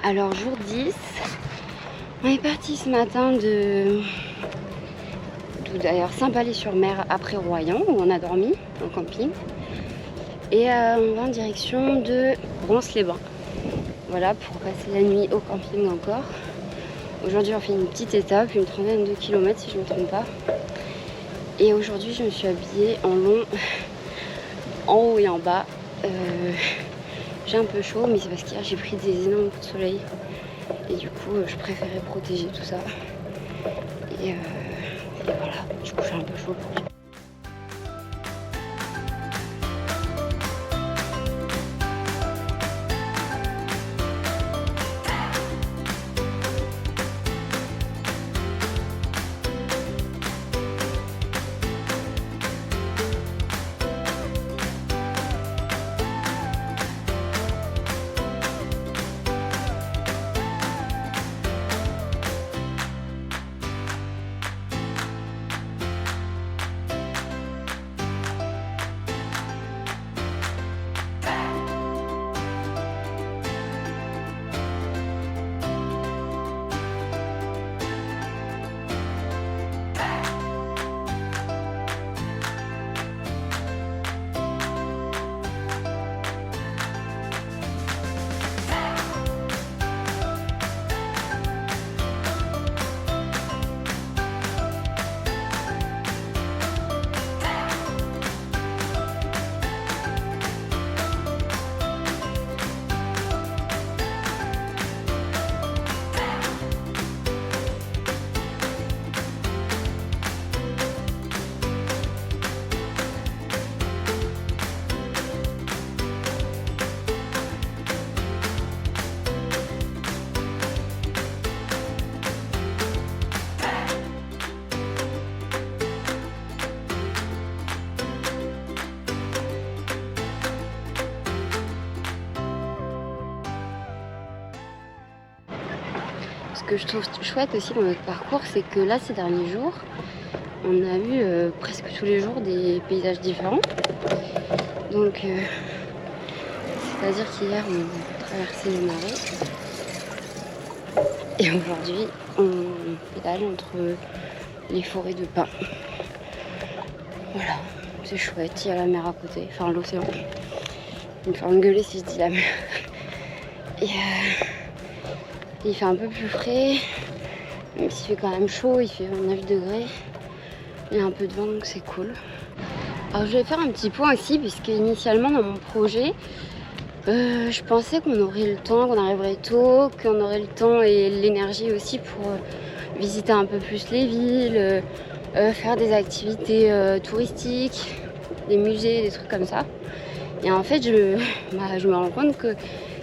Alors jour 10, on est parti ce matin d'ailleurs Saint-Palais-sur-Mer après Royan où on a dormi en camping. Et on va en direction de Bronce-les-Bains. Voilà, pour passer la nuit au camping encore. Aujourd'hui on fait une petite étape, une trentaine de kilomètres si je ne me trompe pas. Et aujourd'hui je me suis habillée en long, en haut et en bas. J'ai un peu chaud, mais c'est parce qu'hier j'ai pris des énormes coups de soleil. Et du coup je préférais protéger tout ça. Et voilà, du coup j'ai un peu chaud aujourd'hui. Ce que je trouve chouette aussi dans notre parcours, c'est que là, ces derniers jours, on a eu presque tous les jours des paysages différents. Donc, c'est-à-dire qu'hier, on a traversé les marais. Et aujourd'hui, on pédale entre les forêts de pins. Voilà, c'est chouette, il y a la mer à côté, enfin l'océan. Il me fait engueuler si je dis la mer. Et il fait un peu plus frais, même s'il fait quand même chaud, il fait 29 degrés. Il y a un peu de vent, donc c'est cool. Alors je vais faire un petit point aussi, puisque initialement dans mon projet, je pensais qu'on aurait le temps, qu'on arriverait tôt, qu'on aurait le temps et l'énergie aussi pour visiter un peu plus les villes, faire des activités touristiques, des musées, des trucs comme ça. Et en fait, je me rends compte que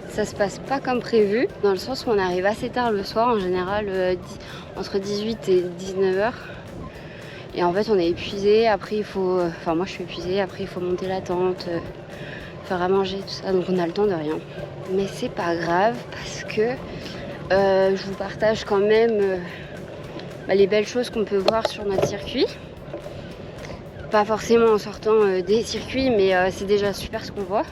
ça se passe pas comme prévu, dans le sens où on arrive assez tard le soir, en général entre 18 et 19h. Et en fait on est épuisé, après il faut, enfin moi je suis épuisée, après il faut monter la tente, faire à manger, tout ça, donc on a le temps de rien. Mais c'est pas grave parce que je vous partage quand même les belles choses qu'on peut voir sur notre circuit. Pas forcément en sortant des circuits, mais c'est déjà super ce qu'on voit.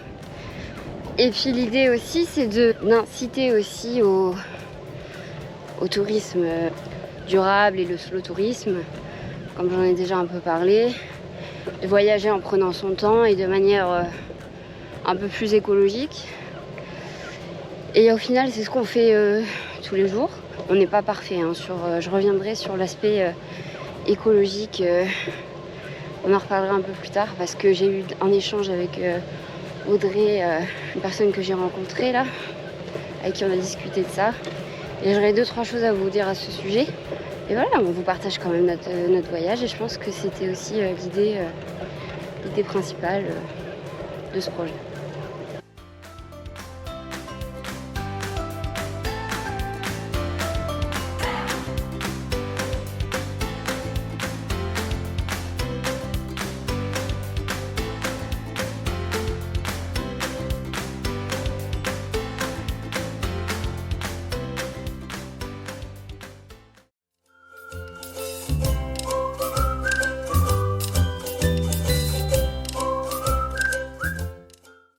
Et puis l'idée aussi, c'est d'inciter aussi au tourisme durable et le slow tourisme, comme j'en ai déjà un peu parlé, de voyager en prenant son temps et de manière un peu plus écologique. Et au final, c'est ce qu'on fait tous les jours. On n'est pas parfait, hein, je reviendrai sur l'aspect écologique, on en reparlera un peu plus tard, parce que j'ai eu un échange avec Audrey, une personne que j'ai rencontrée là, avec qui on a discuté de ça. Et j'aurais 2-3 choses à vous dire à ce sujet. Et voilà, on vous partage quand même notre voyage, et je pense que c'était aussi l'idée principale de ce projet.